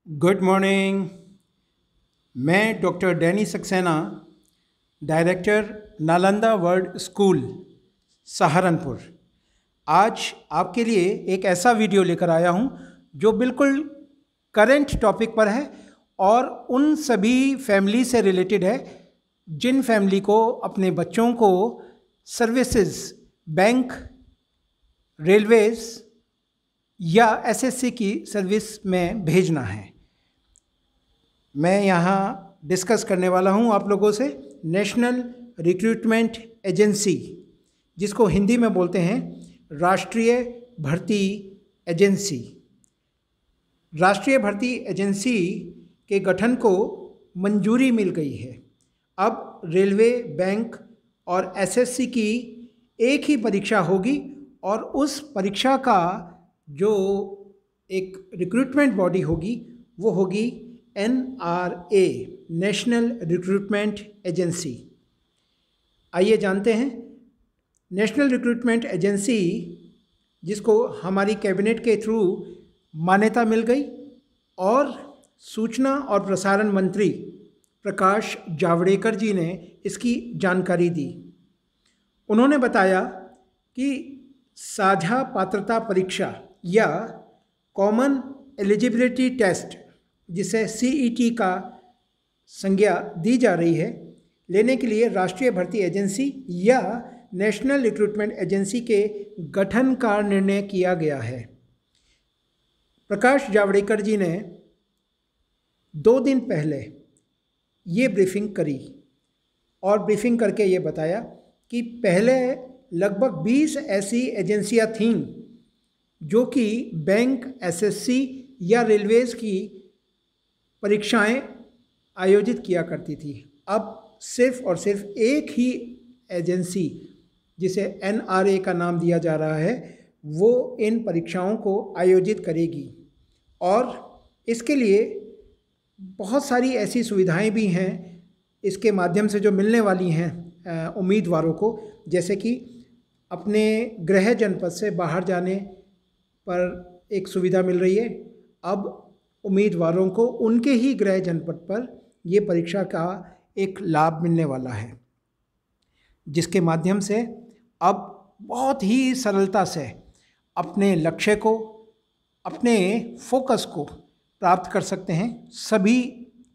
Good morning. मैं doctor Danny Saxena, director Nalanda world school Saharanpur, आज आपके लिए एक ऐसा वीडियो लेकर आया हूं जो बिल्कुल करंट टॉपिक पर है और उन सभी फैमिली से रिलेटेड है जिन फैमिली को अपने बच्चों को सर्विसेज, बैंक, रेलवेज़ या एसएससी की सर्विस में भेजना है। मैं यहाँ डिस्कस करने वाला हूँ आप लोगों से नेशनल रिक्रूटमेंट एजेंसी, जिसको हिंदी में बोलते हैं राष्ट्रीय भर्ती एजेंसी। राष्ट्रीय भर्ती एजेंसी के गठन को मंजूरी मिल गई है। अब रेलवे, बैंक और एसएससी की एक ही परीक्षा होगी और उस परीक्षा का जो एक रिक्रूटमेंट बॉडी होगी वो होगी NRA, नेशनल रिक्रूटमेंट एजेंसी। आइए जानते हैं नेशनल रिक्रूटमेंट एजेंसी, जिसको हमारी कैबिनेट के थ्रू मान्यता मिल गई और सूचना और प्रसारण मंत्री प्रकाश जावड़ेकर जी ने इसकी जानकारी दी। उन्होंने बताया कि साझा पात्रता परीक्षा या कॉमन एलिजिबिलिटी टेस्ट, जिसे CET का संज्ञा दी जा रही है, लेने के लिए राष्ट्रीय भर्ती एजेंसी या नेशनल रिक्रूटमेंट एजेंसी के गठन का निर्णय किया गया है। प्रकाश जावड़ेकर जी ने 2 दिन पहले ये ब्रीफिंग करी और ब्रीफिंग करके ये बताया कि पहले लगभग 20 ऐसी एजेंसियां थीं जो कि बैंक, एसएससी या रेलवेज़ की परीक्षाएं आयोजित किया करती थी। अब सिर्फ और सिर्फ एक ही एजेंसी, जिसे NRA का नाम दिया जा रहा है, वो इन परीक्षाओं को आयोजित करेगी और इसके लिए बहुत सारी ऐसी सुविधाएं भी हैं इसके माध्यम से जो मिलने वाली हैं उम्मीदवारों को, जैसे कि अपने गृह जनपद से बाहर जाने पर एक सुविधा मिल रही है। अब उम्मीदवारों को उनके ही गृह जनपद पर ये परीक्षा का एक लाभ मिलने वाला है, जिसके माध्यम से अब बहुत ही सरलता से अपने लक्ष्य को, अपने फोकस को प्राप्त कर सकते हैं सभी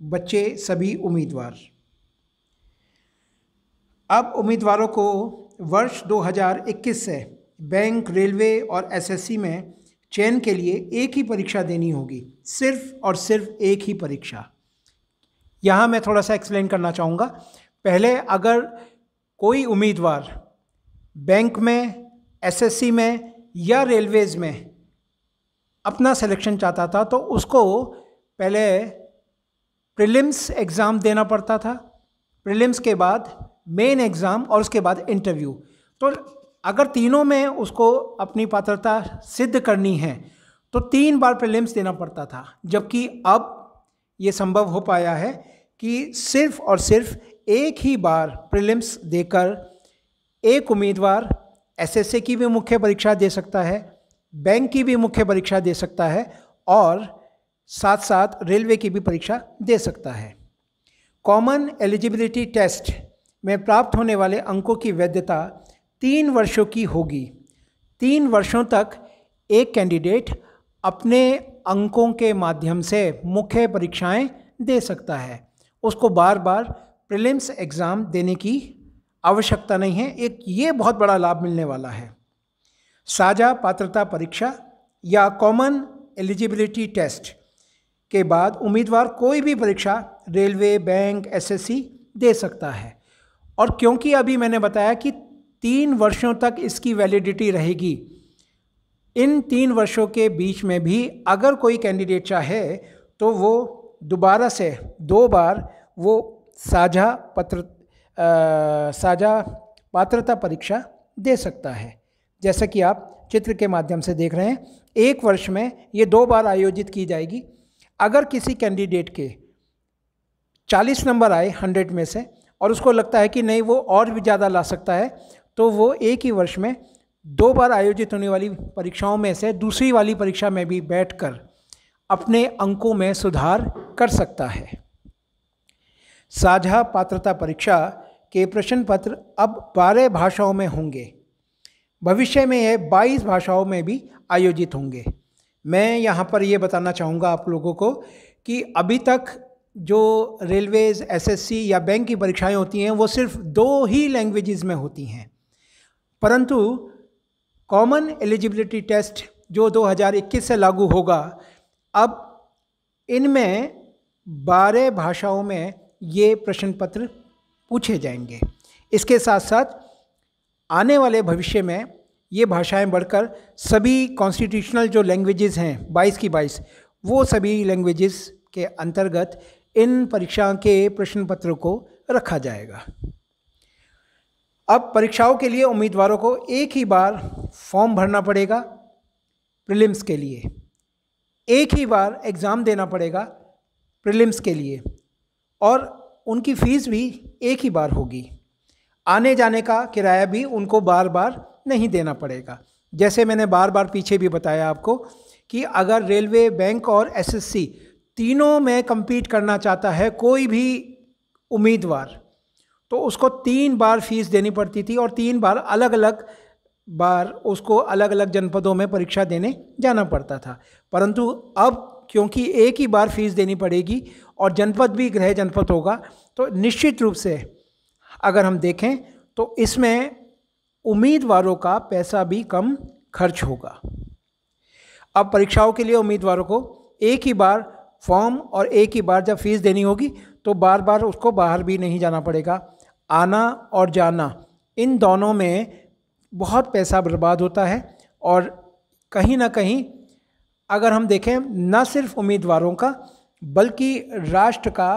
बच्चे, सभी उम्मीदवार। अब उम्मीदवारों को वर्ष 2021 से बैंक, रेलवे और एसएससी में चयन के लिए एक ही परीक्षा देनी होगी, सिर्फ और सिर्फ एक ही परीक्षा। यहाँ मैं थोड़ा सा एक्सप्लेन करना चाहूँगा। पहले अगर कोई उम्मीदवार बैंक में, एसएससी में या रेलवेज़ में अपना सिलेक्शन चाहता था तो उसको पहले प्रीलिम्स एग्ज़ाम देना पड़ता था, प्रीलिम्स के बाद मेन एग्ज़ाम और उसके बाद इंटरव्यू। तो अगर तीनों में उसको अपनी पात्रता सिद्ध करनी है तो 3 बार प्रीलिम्स देना पड़ता था, जबकि अब ये संभव हो पाया है कि सिर्फ और सिर्फ एक ही बार प्रीलिम्स देकर एक उम्मीदवार एसएससी की भी मुख्य परीक्षा दे सकता है, बैंक की भी मुख्य परीक्षा दे सकता है और साथ साथ रेलवे की भी परीक्षा दे सकता है। कॉमन एलिजिबिलिटी टेस्ट में प्राप्त होने वाले अंकों की वैधता 3 वर्षों की होगी। 3 वर्षों तक एक कैंडिडेट अपने अंकों के माध्यम से मुख्य परीक्षाएं दे सकता है, उसको बार बार प्रीलिम्स एग्ज़ाम देने की आवश्यकता नहीं है। एक ये बहुत बड़ा लाभ मिलने वाला है। साझा पात्रता परीक्षा या कॉमन एलिजिबिलिटी टेस्ट के बाद उम्मीदवार कोई भी परीक्षा रेलवे, बैंक, एसएससी दे सकता है। और क्योंकि अभी मैंने बताया कि 3 वर्षों तक इसकी वैलिडिटी रहेगी, इन 3 वर्षों के बीच में भी अगर कोई कैंडिडेट चाहे तो वो दोबारा से 2 बार वो साझा पात्रता परीक्षा दे सकता है। जैसा कि आप चित्र के माध्यम से देख रहे हैं, 1 वर्ष में ये 2 बार आयोजित की जाएगी। अगर किसी कैंडिडेट के 40 नंबर आए 100 में से और उसको लगता है कि नहीं वो और भी ज़्यादा ला सकता है, तो वो एक ही वर्ष में 2 बार आयोजित होने वाली परीक्षाओं में से दूसरी वाली परीक्षा में भी बैठकर अपने अंकों में सुधार कर सकता है। साझा पात्रता परीक्षा के प्रश्न पत्र अब 12 भाषाओं में होंगे। भविष्य में यह 22 भाषाओं में भी आयोजित होंगे। मैं यहाँ पर ये बताना चाहूँगा आप लोगों को कि अभी तक जो रेलवेज़, एसएससी या बैंक की परीक्षाएं होती हैं वो सिर्फ 2 ही लैंग्वेजेस में होती हैं, परंतु कॉमन एलिजिबिलिटी टेस्ट जो 2021 से लागू होगा, अब इनमें 12 भाषाओं में ये प्रश्न पत्र पूछे जाएंगे। इसके साथ साथ आने वाले भविष्य में ये भाषाएं बढ़कर सभी कॉन्स्टिट्यूशनल जो लैंग्वेजेस हैं 22 की 22, वो सभी लैंग्वेजेस के अंतर्गत इन परीक्षा के प्रश्न पत्रों को रखा जाएगा। अब परीक्षाओं के लिए उम्मीदवारों को एक ही बार फॉर्म भरना पड़ेगा। प्रीलिम्स के लिए एक ही बार एग्ज़ाम देना पड़ेगा प्रीलिम्स के लिए, और उनकी फ़ीस भी एक ही बार होगी। आने जाने का किराया भी उनको बार बार नहीं देना पड़ेगा। जैसे मैंने बार बार पीछे भी बताया आपको कि अगर रेलवे, बैंक और एसएससी तीनों में compete करना चाहता है कोई भी उम्मीदवार, तो उसको 3 बार फीस देनी पड़ती थी और 3 बार अलग अलग बार उसको अलग अलग जनपदों में परीक्षा देने जाना पड़ता था। परंतु अब क्योंकि एक ही बार फीस देनी पड़ेगी और जनपद भी गृह जनपद होगा, तो निश्चित रूप से अगर हम देखें तो इसमें उम्मीदवारों का पैसा भी कम खर्च होगा। अब परीक्षाओं के लिए उम्मीदवारों को एक ही बार फॉर्म और एक ही बार जब फीस देनी होगी तो बार बार उसको बाहर भी नहीं जाना पड़ेगा। आना और जाना इन दोनों में बहुत पैसा बर्बाद होता है, और कहीं ना कहीं अगर हम देखें न सिर्फ उम्मीदवारों का बल्कि राष्ट्र का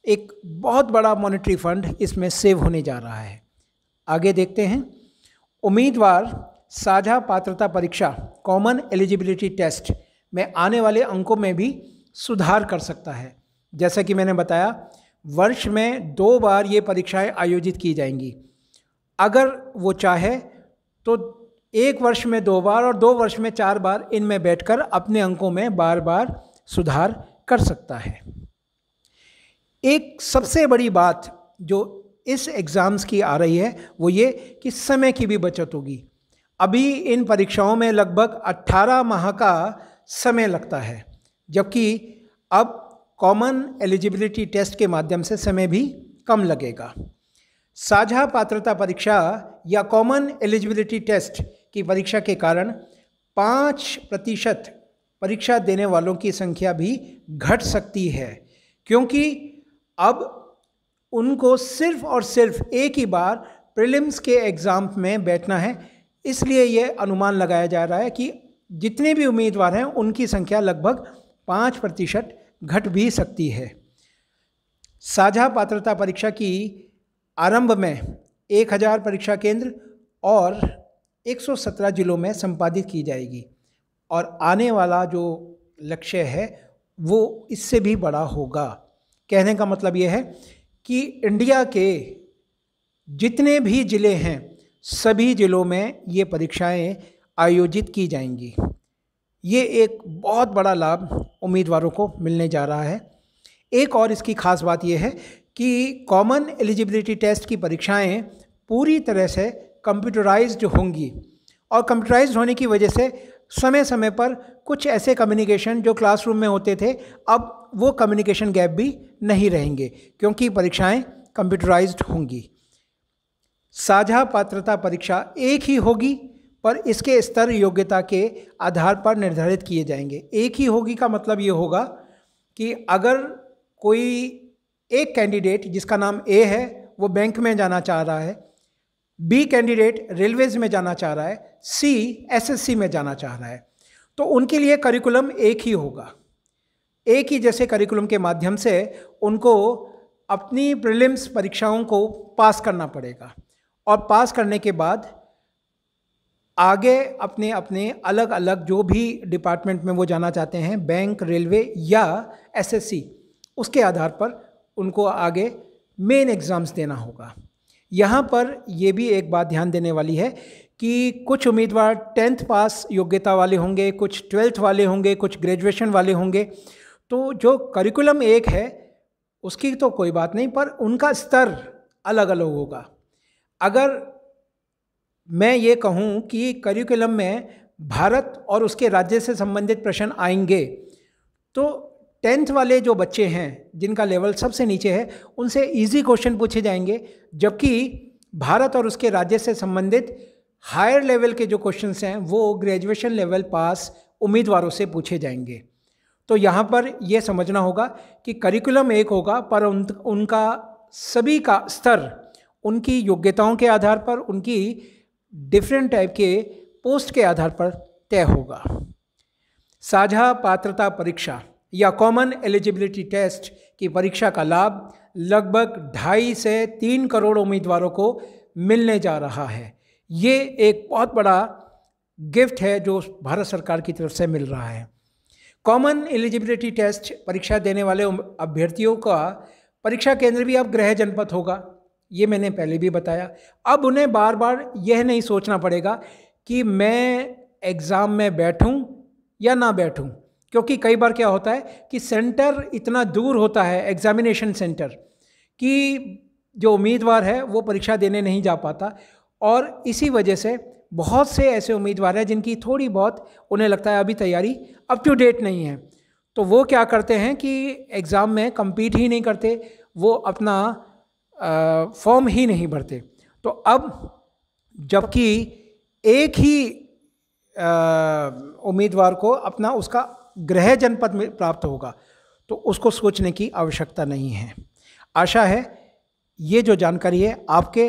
एक बहुत बड़ा मॉनेटरी फंड इसमें सेव होने जा रहा है। आगे देखते हैं। उम्मीदवार साझा पात्रता परीक्षा कॉमन एलिजिबिलिटी टेस्ट में आने वाले अंकों में भी सुधार कर सकता है। जैसा कि मैंने बताया, वर्ष में 2 बार ये परीक्षाएं आयोजित की जाएंगी। अगर वो चाहे तो 1 वर्ष में 2 बार और 2 वर्ष में 4 बार इनमें बैठकर अपने अंकों में बार बार सुधार कर सकता है। एक सबसे बड़ी बात जो इस एग्ज़ाम्स की आ रही है वो ये कि समय की भी बचत होगी। अभी इन परीक्षाओं में लगभग 18 माह का समय लगता है, जबकि अब कॉमन एलिजिबिलिटी टेस्ट के माध्यम से समय भी कम लगेगा। साझा पात्रता परीक्षा या कॉमन एलिजिबिलिटी टेस्ट की परीक्षा के कारण 5% परीक्षा देने वालों की संख्या भी घट सकती है, क्योंकि अब उनको सिर्फ और सिर्फ एक ही बार प्रीलिम्स के एग्ज़ाम में बैठना है। इसलिए ये अनुमान लगाया जा रहा है कि जितने भी उम्मीदवार हैं उनकी संख्या लगभग 5% घट भी सकती है। साझा पात्रता परीक्षा की आरंभ में 1000 परीक्षा केंद्र और 117 जिलों में संपादित की जाएगी, और आने वाला जो लक्ष्य है वो इससे भी बड़ा होगा। कहने का मतलब ये है कि इंडिया के जितने भी ज़िले हैं सभी ज़िलों में ये परीक्षाएं आयोजित की जाएंगी। ये एक बहुत बड़ा लाभ उम्मीदवारों को मिलने जा रहा है। एक और इसकी ख़ास बात यह है कि कॉमन एलिजिबिलिटी टेस्ट की परीक्षाएं पूरी तरह से कंप्यूटराइज्ड होंगी, और कंप्यूटराइज्ड होने की वजह से समय समय पर कुछ ऐसे कम्युनिकेशन जो क्लासरूम में होते थे, अब वो कम्युनिकेशन गैप भी नहीं रहेंगे क्योंकि परीक्षाएं कंप्यूटराइज्ड होंगी। साझा पात्रता परीक्षा एक ही होगी, पर इसके स्तर योग्यता के आधार पर निर्धारित किए जाएंगे। एक ही होगी का मतलब ये होगा कि अगर कोई एक कैंडिडेट जिसका नाम ए है वो बैंक में जाना चाह रहा है, बी कैंडिडेट रेलवेज़ में जाना चाह रहा है, सी एसएससी में जाना चाह रहा है, तो उनके लिए करिकुलम एक ही होगा। एक ही जैसे करिकुलम के माध्यम से उनको अपनी प्रीलिम्स परीक्षाओं को पास करना पड़ेगा, और पास करने के बाद आगे अपने अपने अलग अलग जो भी डिपार्टमेंट में वो जाना चाहते हैं, बैंक, रेलवे या एसएससी, उसके आधार पर उनको आगे मेन एग्ज़ाम्स देना होगा। यहाँ पर ये भी एक बात ध्यान देने वाली है कि कुछ उम्मीदवार 10th पास योग्यता वाले होंगे, कुछ 12th वाले होंगे, कुछ ग्रेजुएशन वाले होंगे। तो जो करिकुलम एक है उसकी तो कोई बात नहीं, पर उनका स्तर अलग अलग होगा। अगर मैं ये कहूँ कि करिकुलम में भारत और उसके राज्य से संबंधित प्रश्न आएंगे, तो 10th वाले जो बच्चे हैं जिनका लेवल सबसे नीचे है उनसे इजी क्वेश्चन पूछे जाएंगे, जबकि भारत और उसके राज्य से संबंधित हायर लेवल के जो क्वेश्चंस हैं वो ग्रेजुएशन लेवल पास उम्मीदवारों से पूछे जाएंगे। तो यहाँ पर यह समझना होगा कि करिकुलम एक होगा, पर उनका सभी का स्तर उनकी योग्यताओं के आधार पर, उनकी डिफरेंट टाइप के पोस्ट के आधार पर तय होगा। साझा पात्रता परीक्षा या कॉमन एलिजिबिलिटी टेस्ट की परीक्षा का लाभ लगभग 2.5 से 3 करोड़ उम्मीदवारों को मिलने जा रहा है। ये एक बहुत बड़ा गिफ्ट है जो भारत सरकार की तरफ से मिल रहा है। कॉमन एलिजिबिलिटी टेस्ट परीक्षा देने वाले अभ्यर्थियों का परीक्षा केंद्र भी अब गृह जनपद होगा, ये मैंने पहले भी बताया। अब उन्हें बार बार यह नहीं सोचना पड़ेगा कि मैं एग्ज़ाम में बैठूं या ना बैठूं, क्योंकि कई बार क्या होता है कि सेंटर इतना दूर होता है, एग्जामिनेशन सेंटर, कि जो उम्मीदवार है वो परीक्षा देने नहीं जा पाता। और इसी वजह से बहुत से ऐसे उम्मीदवार हैं जिनकी थोड़ी बहुत उन्हें लगता है अभी तैयारी अप टू डेट नहीं है, तो वो क्या करते हैं कि एग्ज़ाम में compete ही नहीं करते, वो अपना फॉर्म ही नहीं भरते। तो अब जबकि एक ही उम्मीदवार को अपना उसका गृह जनपद में प्राप्त होगा, तो उसको सोचने की आवश्यकता नहीं है। आशा है ये जो जानकारी है आपके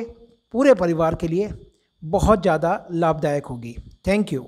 पूरे परिवार के लिए बहुत ज़्यादा लाभदायक होगी। Thank you.